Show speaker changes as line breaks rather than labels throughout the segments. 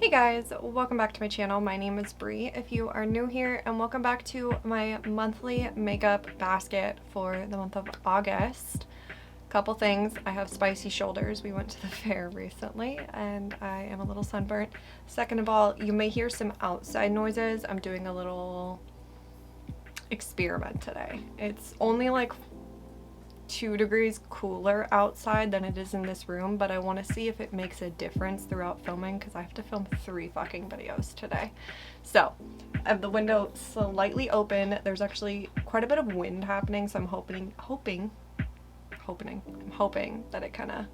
Hey guys, welcome back to my channel. My name is Bree if you are new here, and welcome back to my monthly makeup basket for the month of August. Couple things. I have spicy shoulders. We went to the fair recently and I am a little sunburnt. Second of all, you may hear some outside noises. I'm doing a little experiment today. It's only like 2 degrees cooler outside than it is in this room, but I want to see if it makes a difference throughout filming because I have to film 3 fucking videos today. So I have the window slightly open. There's actually quite a bit of wind happening, so I'm hoping that it kind of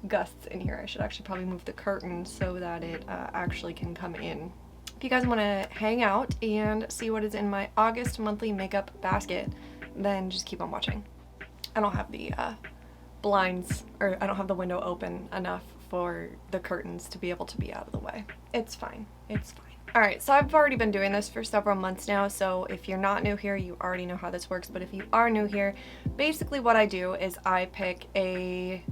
gusts in here. I should actually probably move the curtain so that it actually can come in. If you guys want to hang out and see what is in my August monthly makeup basket, then just keep on watching. I don't have the blinds, or I don't have the window open enough for the curtains to be able to be out of the way. It's fine. It's fine. Alright, so I've already been doing this for several months now, so if you're not new here, you already know how this works, but if you are new here, basically what I do is I pick I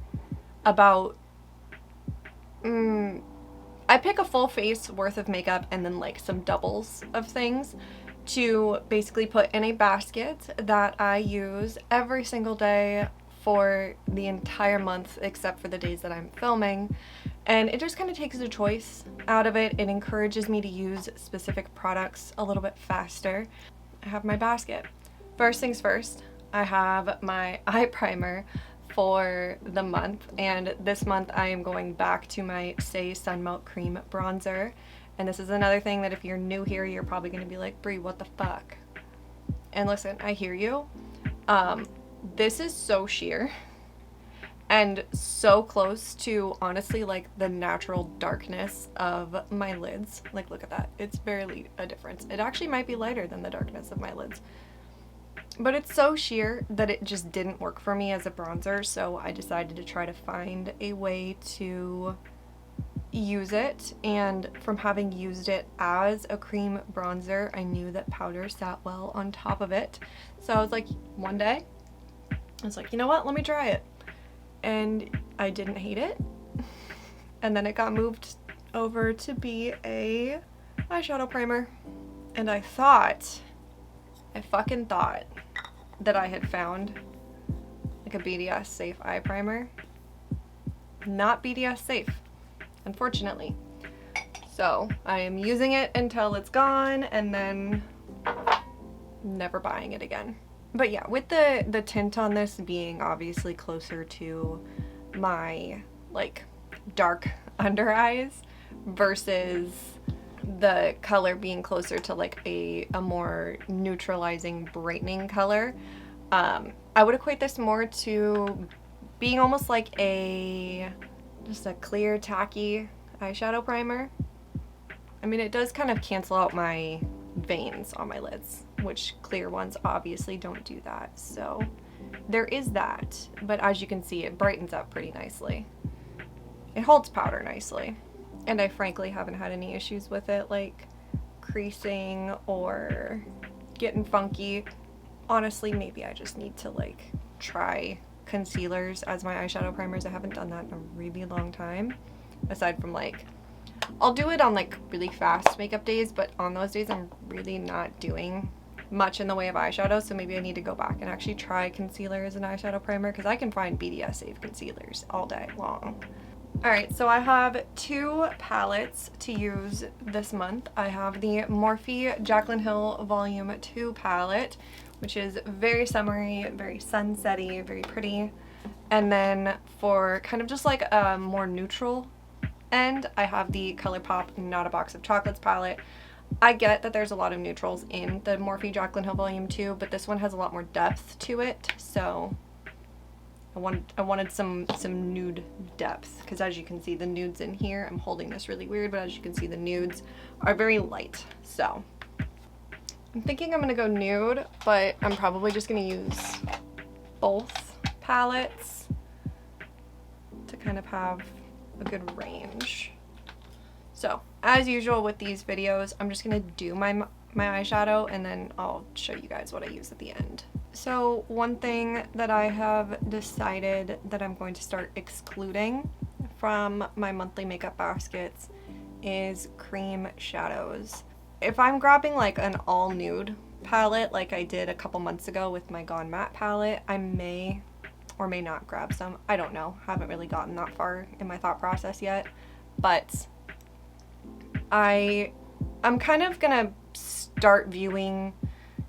pick a full face worth of makeup and then like some doubles of things to basically put in a basket that I use every single day for the entire month except for the days that I'm filming, and it just kind of takes the choice out of it. It encourages me to use specific products a little bit faster. I have my basket. First things first, I have my eye primer for the month, and this month I am going back to my Say Sun Melt Cream bronzer. And this is another thing that if you're new here, you're probably going to be like, Bree, what the fuck? And listen, I hear you. This is so sheer and so close to, honestly, like the natural darkness of my lids. Like, look at that. It's barely a difference. It actually might be lighter than the darkness of my lids. But it's so sheer that it just didn't work for me as a bronzer, so I decided to try to find a way to use it. And from having used it as a cream bronzer, I knew that powder sat well on top of it. So I was like, one day, I was like, you know what, let me try it. And I didn't hate it. And then it got moved over to be a eyeshadow primer. And I fucking thought that I had found like a BDS safe eye primer. Not BDS safe, unfortunately. So I am using it until it's gone and then never buying it again. But yeah, with the tint on this being obviously closer to my like dark under eyes versus the color being closer to like a more neutralizing, brightening color, I would equate this more to being almost like just a clear, tacky eyeshadow primer. I mean, it does kind of cancel out my veins on my lids, which clear ones obviously don't do that. So there is that, but as you can see, it brightens up pretty nicely. It holds powder nicely, and I frankly haven't had any issues with it, like creasing or getting funky. Honestly, maybe I just need to like try concealers as my eyeshadow primers. I haven't done that in a really long time, aside from like I'll do it on like really fast makeup days, but on those days I'm really not doing much in the way of eyeshadow, so maybe I need to go back and actually try concealer as an eyeshadow primer, because I can find BDS safe concealers all day long. Alright, so I have 2 palettes to use this month. I have the Morphe Jaclyn Hill Volume 2 palette, which is very summery, very sunsetty, very pretty. And then for kind of just like a more neutral end, I have the ColourPop Not a Box of Chocolates palette. I get that there's a lot of neutrals in the Morphe Jaclyn Hill Volume 2, but this one has a lot more depth to it, so I wanted some nude depth, because as you can see, the nudes in here, I'm holding this really weird, but as you can see, the nudes are very light. So I'm thinking I'm gonna go nude, but I'm probably just gonna use both palettes to kind of have a good range. So as usual with these videos, I'm just gonna do my eyeshadow and then I'll show you guys what I use at the end. So one thing that I have decided that I'm going to start excluding from my monthly makeup baskets is cream shadows. If I'm grabbing like an all nude palette like I did a couple months ago with my Gone Matte palette, I may or may not grab some. I don't know. Haven't really gotten that far in my thought process yet. But I'm kind of gonna start viewing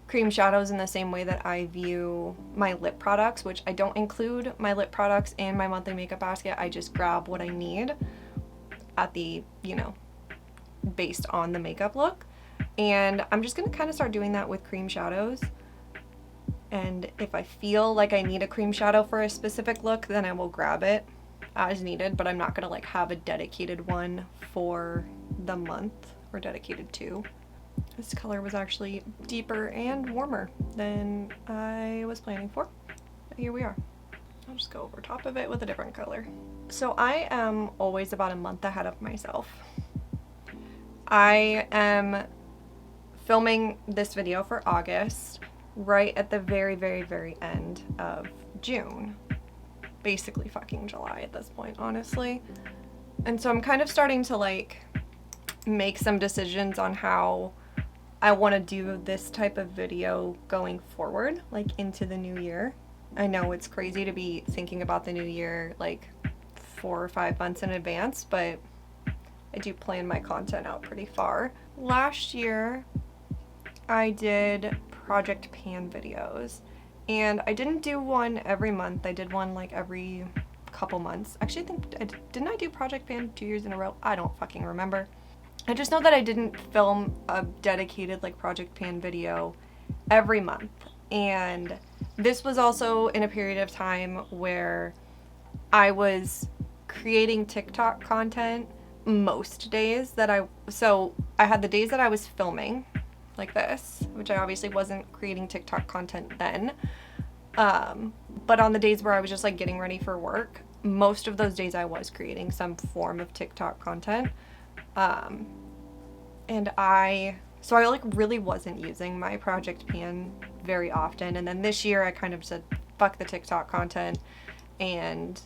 cream shadows in the same way that I view my lip products, which I don't include my lip products in my monthly makeup basket. I just grab what I need at the, you know, based on the makeup look. And I'm just gonna kind of start doing that with cream shadows. And if I feel like I need a cream shadow for a specific look, then I will grab it as needed, but I'm not gonna like have a dedicated one for the month or dedicated to. This color was actually deeper and warmer than I was planning for. But here we are. I'll just go over top of it with a different color. So I am always about a month ahead of myself. I am filming this video for August, right at the very, very, very end of June. Basically fucking July at this point, honestly. And so I'm kind of starting to like make some decisions on how I want to do this type of video going forward, like into the new year. I know it's crazy to be thinking about the new year like 4 or 5 months in advance, but I do plan my content out pretty far. Last year, I did Project Pan videos, and I didn't do one every month. I did one like every couple months. Actually, didn't I do Project Pan 2 years in a row? I don't fucking remember. I just know that I didn't film a dedicated like Project Pan video every month. And this was also in a period of time where I was creating TikTok content most days so I had the days that I was filming like this, which I obviously wasn't creating TikTok content then. But on the days where I was just like getting ready for work, most of those days I was creating some form of TikTok content. And I like really wasn't using my Project Pan very often. And then this year I kind of said, fuck the TikTok content, and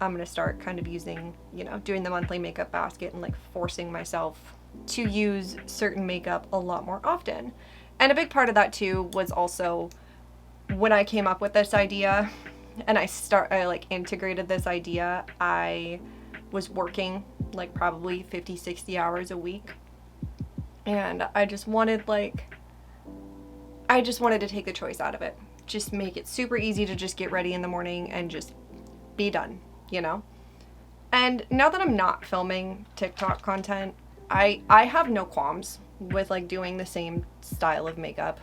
I'm gonna start kind of using, you know, doing the monthly makeup basket and like forcing myself to use certain makeup a lot more often. And a big part of that too was also when I came up with this idea and I like integrated this idea, I was working like probably 50-60 hours a week. And I just wanted to take the choice out of it. Just make it super easy to just get ready in the morning and just be done, you know? And now that I'm not filming TikTok content, I have no qualms with like doing the same style of makeup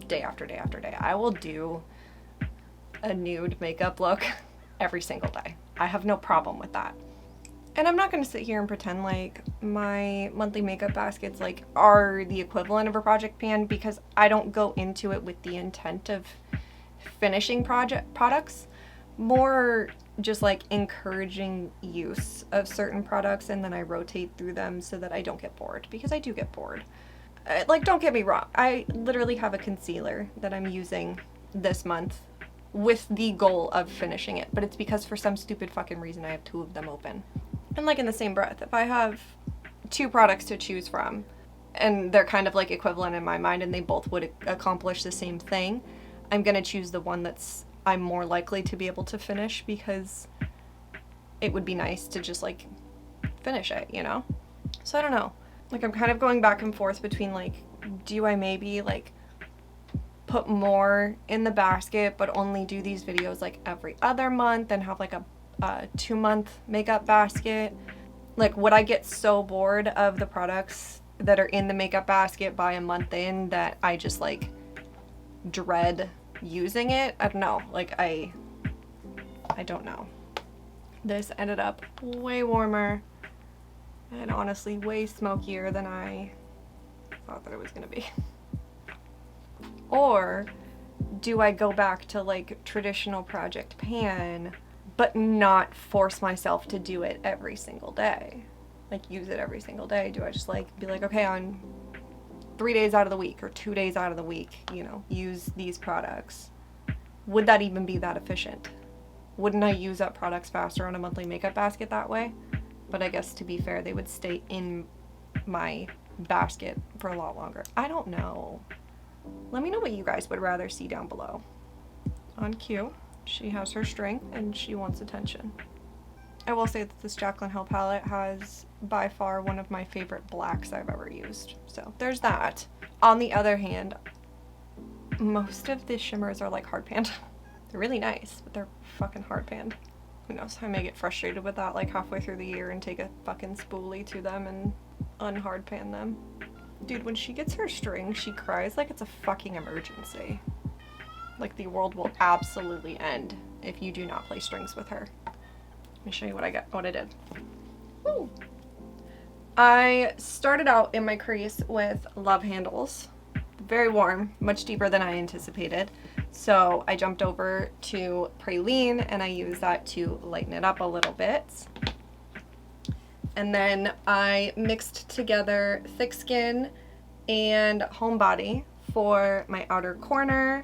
day after day after day. I will do a nude makeup look every single day. I have no problem with that. And I'm not going to sit here and pretend like my monthly makeup baskets like are the equivalent of a Project Pan, because I don't go into it with the intent of finishing products. More just like encouraging use of certain products, and then I rotate through them so that I don't get bored, because I do get bored. Like, don't get me wrong, I literally have a concealer that I'm using this month with the goal of finishing it, but it's because for some stupid fucking reason I have 2 of them open. And like in the same breath, if I have 2 products to choose from and they're kind of like equivalent in my mind and they both would accomplish the same thing, I'm gonna choose the one I'm more likely to be able to finish, because it would be nice to just like finish it, you know? So I don't know. Like, I'm kind of going back and forth between like, do I maybe like put more in the basket but only do these videos like every other month and have like a 2-month makeup basket? Like, would I get so bored of the products that are in the makeup basket by a month in that I just like dread using it? I don't know. Like, I don't know. This ended up way warmer and honestly way smokier than I thought that it was gonna be. Or do I go back to like traditional Project Pan but not force myself to do it every single day? Like, use it every single day? Do I just like be like, okay, on 3 days out of the week or 2 days out of the week, you know, use these products? Would that even be that efficient? Wouldn't I use up products faster on a monthly makeup basket that way? but I guess to be fair, they would stay in my basket for a lot longer. I don't know. Let me know what you guys would rather see down below. On cue, she has her string and she wants attention. I will say that this Jaclyn Hill palette has by far one of my favorite blacks I've ever used. So there's that. On the other hand, most of the shimmers are like hard panned. They're really nice, but they're fucking hard panned. Who knows, I may get frustrated with that like halfway through the year and take a fucking spoolie to them and unhard pan them. Dude, when she gets her string, she cries like it's a fucking emergency. Like the world will absolutely end if you do not play strings with her. Let me show you what I did. Woo! I started out in my crease with love handles. Very warm, much deeper than I anticipated. So I jumped over to Praline and I used that to lighten it up a little bit. And then I mixed together Thick Skin and Homebody for my outer corner.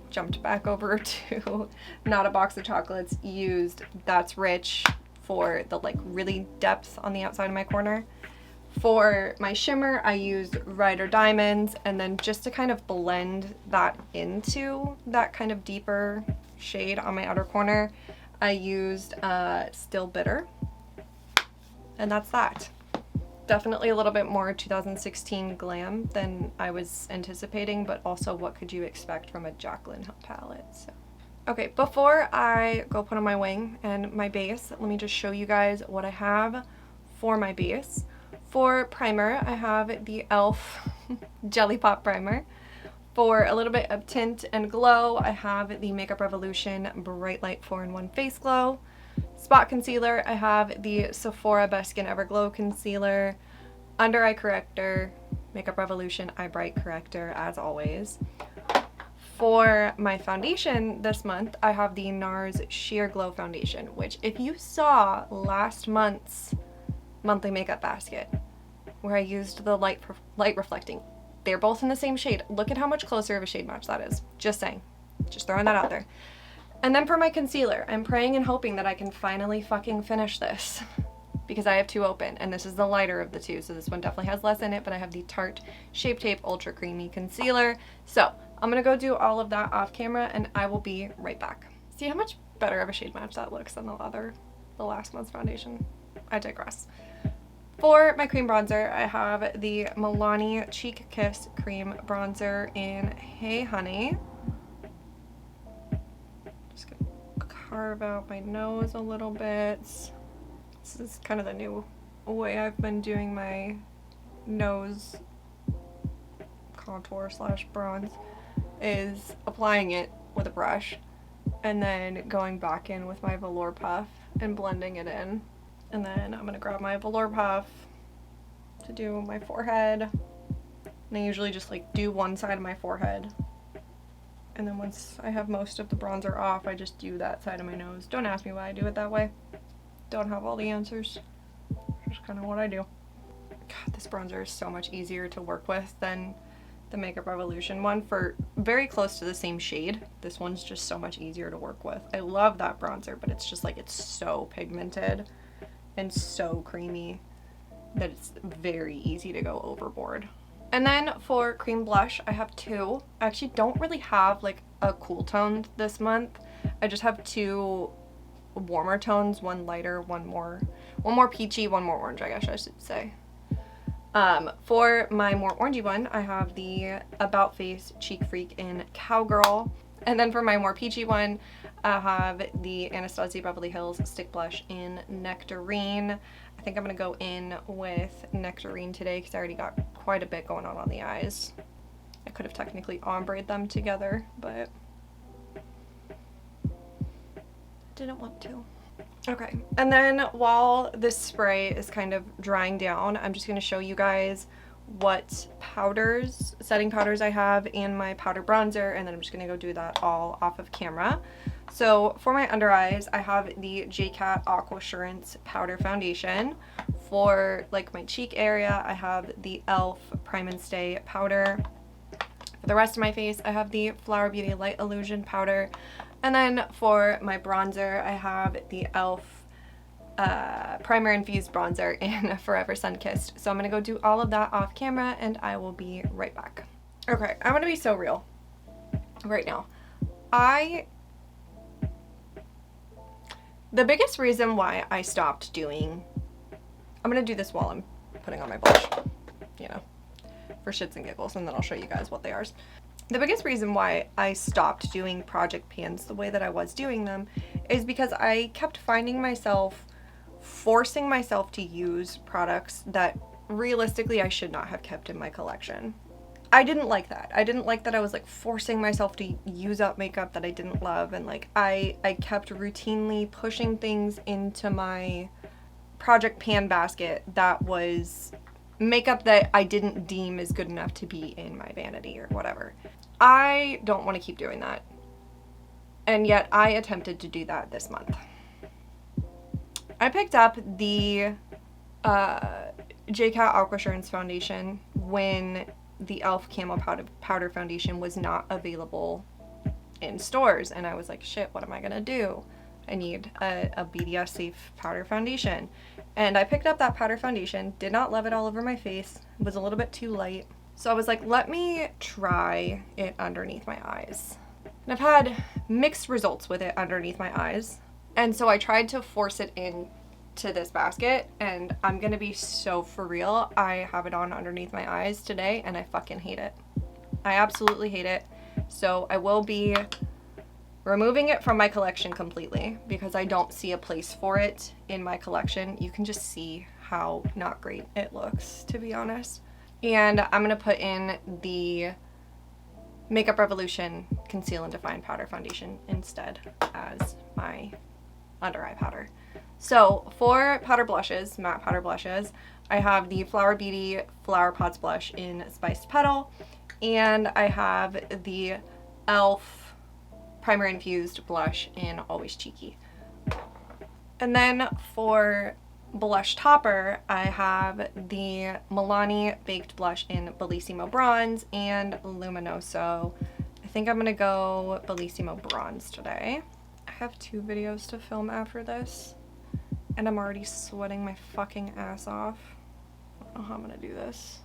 Jumped back over to Not a Box of Chocolates, used That's Rich for the like really depth on the outside of my corner. For my shimmer, I used Rider Diamonds, and then just to kind of blend that into that kind of deeper shade on my outer corner, I used Still Bitter. And that's that. Definitely a little bit more 2016 glam than I was anticipating, but also what could you expect from a Jaclyn Hill palette. So. Okay, before I go put on my wing and my base, let me just show you guys what I have for my base. For primer, I have the e.l.f. Jelly Pop Primer. For a little bit of tint and glow, I have the Makeup Revolution Bright Light 4-in-1 Face Glow. Spot concealer, I have the Sephora Best Skin Ever Glow Concealer. Under eye corrector, Makeup Revolution Eye Bright Corrector, as always. For my foundation this month, I have the NARS Sheer Glow Foundation, which if you saw last month's monthly makeup basket, where I used the light reflecting, they're both in the same shade. Look at how much closer of a shade match that is. Just saying. Just throwing that out there. And then for my concealer, I'm praying and hoping that I can finally fucking finish this because I have two open and this is the lighter of the two. So this one definitely has less in it, but I have the Tarte Shape Tape Ultra Creamy Concealer. So I'm gonna go do all of that off camera and I will be right back. See how much better of a shade match that looks than the last month's foundation. I digress. For my cream bronzer, I have the Milani Cheek Kiss Cream Bronzer in Hey Honey. Just gonna carve out my nose a little bit. This is kind of the new way I've been doing my nose contour / bronze, is applying it with a brush and then going back in with my velour puff and blending it in. And then I'm gonna grab my velour puff to do my forehead. And I usually just like do one side of my forehead. And then once I have most of the bronzer off, I just do that side of my nose. Don't ask me why I do it that way. Don't have all the answers. Just kind of what I do. God, this bronzer is so much easier to work with than the Makeup Revolution one for very close to the same shade. This one's just so much easier to work with. I love that bronzer, but it's just like it's so pigmented and so creamy that it's very easy to go overboard. And then for cream blush, I have two. I actually don't really have like a cool tone this month. I just have two warmer tones, one lighter, one more peachy, one more orange, I guess I should say. For my more orangey one, I have the About Face Cheek Freak in Cowgirl. And then for my more peachy one, I have the Anastasia Beverly Hills Stick Blush in Nectarine. I think I'm going to go in with Nectarine today because I already got quite a bit going on the eyes. I could have technically ombre'd them together, but didn't want to. Okay, and then while this spray is kind of drying down, I'm just going to show you guys what powders, setting powders I have in my powder bronzer, and then I'm just going to go do that all off of camera. So for my under eyes, I have the JCat Aqua Assurance Powder Foundation. For like my cheek area, I have the e.l.f. Prime and Stay Powder. For the rest of my face, I have the Flower Beauty Light Illusion Powder. And then for my bronzer, I have the e.l.f. primer infused bronzer in Forever Sun-Kissed. So I'm gonna go do all of that off camera and I will be right back. Okay, I'm gonna be so real right now. The biggest reason why I stopped doing, I'm gonna do this while I'm putting on my blush, you know, for shits and giggles, and then I'll show you guys what they are. The biggest reason why I stopped doing project pans the way that I was doing them is because I kept finding myself forcing myself to use products that realistically I should not have kept in my collection. I didn't like that. I didn't like that I was like forcing myself to use up makeup that I didn't love, and like I kept routinely pushing things into my project pan basket that was makeup that I didn't deem as good enough to be in my vanity or whatever. I don't want to keep doing that. And yet I attempted to do that this month. I picked up the Jaclyn Aquassurance foundation when the e.l.f. Camo Powder Foundation was not available in stores. And I was like, shit, what am I gonna do? I need a BDS safe powder foundation. And I picked up that powder foundation, did not love it all over my face, it was a little bit too light. So I was like, let me try it underneath my eyes. And I've had mixed results with it underneath my eyes. And so I tried to force it in to this basket, and I'm gonna be so for real, I have it on underneath my eyes today and I fucking hate it. I absolutely hate it. So I will be removing it from my collection completely because I don't see a place for it in my collection. You can just see how not great it looks, to be honest. And I'm gonna put in the Makeup Revolution Conceal and Define Powder Foundation instead as my under eye powder. So for powder blushes, matte powder blushes, I have the Flower Beauty Flower Pots blush in Spiced Petal, and I have the e.l.f. Primer Infused blush in Always Cheeky. And then for blush topper, I have the Milani Baked Blush in Bellissimo Bronze and Luminoso. I think I'm gonna go Bellissimo Bronze today. I have 2 videos to film after this, and I'm already sweating my fucking ass off. I don't know how I'm gonna do this.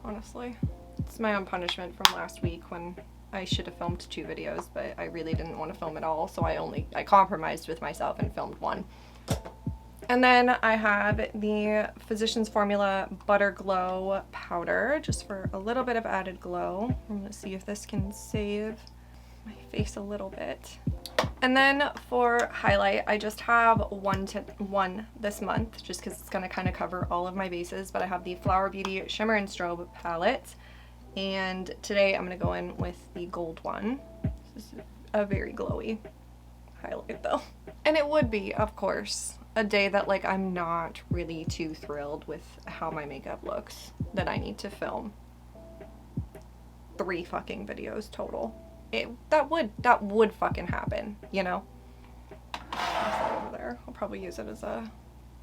Honestly. It's my own punishment from last week when I should have filmed 2 videos, but I really didn't want to film at all, so I compromised with myself and filmed 1. And then I have the Physicians Formula Butter Glow powder, just for a little bit of added glow. I'm gonna see if this can save my face a little bit. And then for highlight, I just have one this month, just because it's gonna kind of cover all of my bases, but I have the Flower Beauty Shimmer and Strobe palette. And today I'm gonna go in with the gold one. This is a very glowy highlight though. And it would be, of course, a day that like I'm not really too thrilled with how my makeup looks, that I need to film 3 fucking videos total. That would fucking happen, you know? Over there. I'll probably use it as a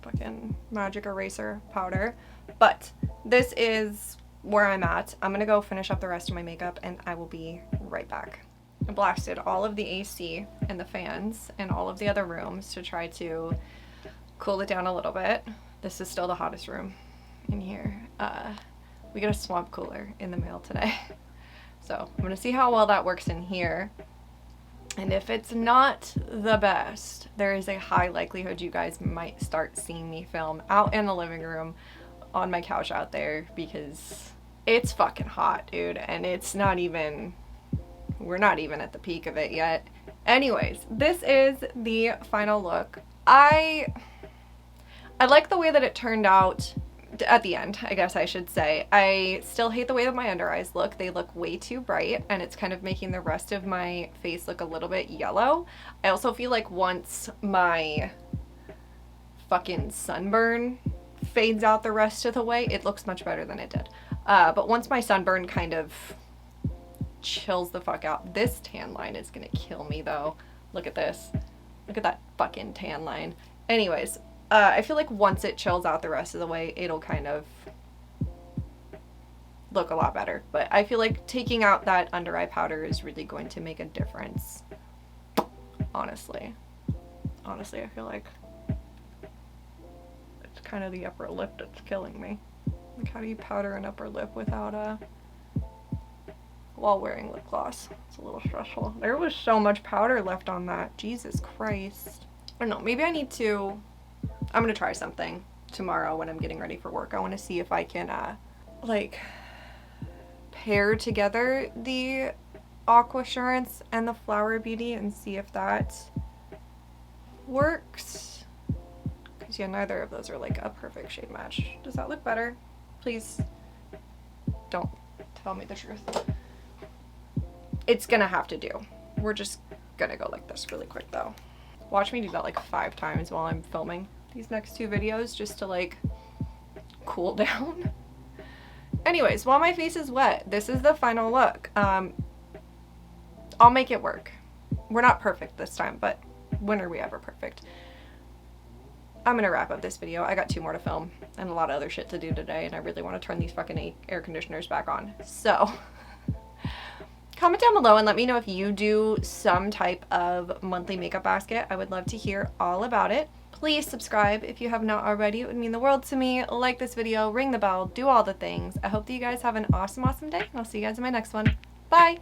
fucking magic eraser powder. But this is where I'm at. I'm gonna go finish up the rest of my makeup and I will be right back. I blasted all of the AC and the fans and all of the other rooms to try to cool it down a little bit. This is still the hottest room in here. We got a swamp cooler in the mail today. So I'm gonna see how well that works in here. And if it's not the best, there is a high likelihood you guys might start seeing me film out in the living room on my couch out there, because it's fucking hot, dude, and it's not even, we're not even at the peak of it yet. Anyways, this is the final look. I like the way that it turned out at the end, I guess I should say. I still hate the way that my under eyes look. They look way too bright, and it's kind of making the rest of my face look a little bit yellow. I also feel like once my fucking sunburn fades out the rest of the way, it looks much better than it did. But once my sunburn kind of chills the fuck out, this tan line is gonna kill me though. Look at this. Look at that fucking tan line. Anyways, I feel like once it chills out the rest of the way, it'll kind of look a lot better. But I feel like taking out that under eye powder is really going to make a difference, honestly. Honestly, I feel like it's kind of the upper lip that's killing me. Like, how do you powder an upper lip without while wearing lip gloss? It's a little stressful. There was so much powder left on that. Jesus Christ. I don't know, maybe I need to, I'm gonna try something tomorrow when I'm getting ready for work. I want to see if I can like pair together the Aquasurance and the Flower Beauty and see if that works. Because yeah, neither of those are like a perfect shade match. Does that look better? Please don't tell me the truth. It's gonna have to do. We're just gonna go like this really quick though. Watch me do that like 5 times while I'm filming these next 2 videos just to like cool down. Anyways, while my face is wet, this is the final look. I'll make it work. We're not perfect this time, but when are we ever perfect? I'm gonna wrap up this video. I got 2 more to film and a lot of other shit to do today, and I really want to turn these fucking air conditioners back on. So comment down below and let me know if you do some type of monthly makeup basket. I would love to hear all about it. Please subscribe if you have not already. It would mean the world to me. Like this video, ring the bell, do all the things. I hope that you guys have an awesome, awesome day, and I'll see you guys in my next one. Bye!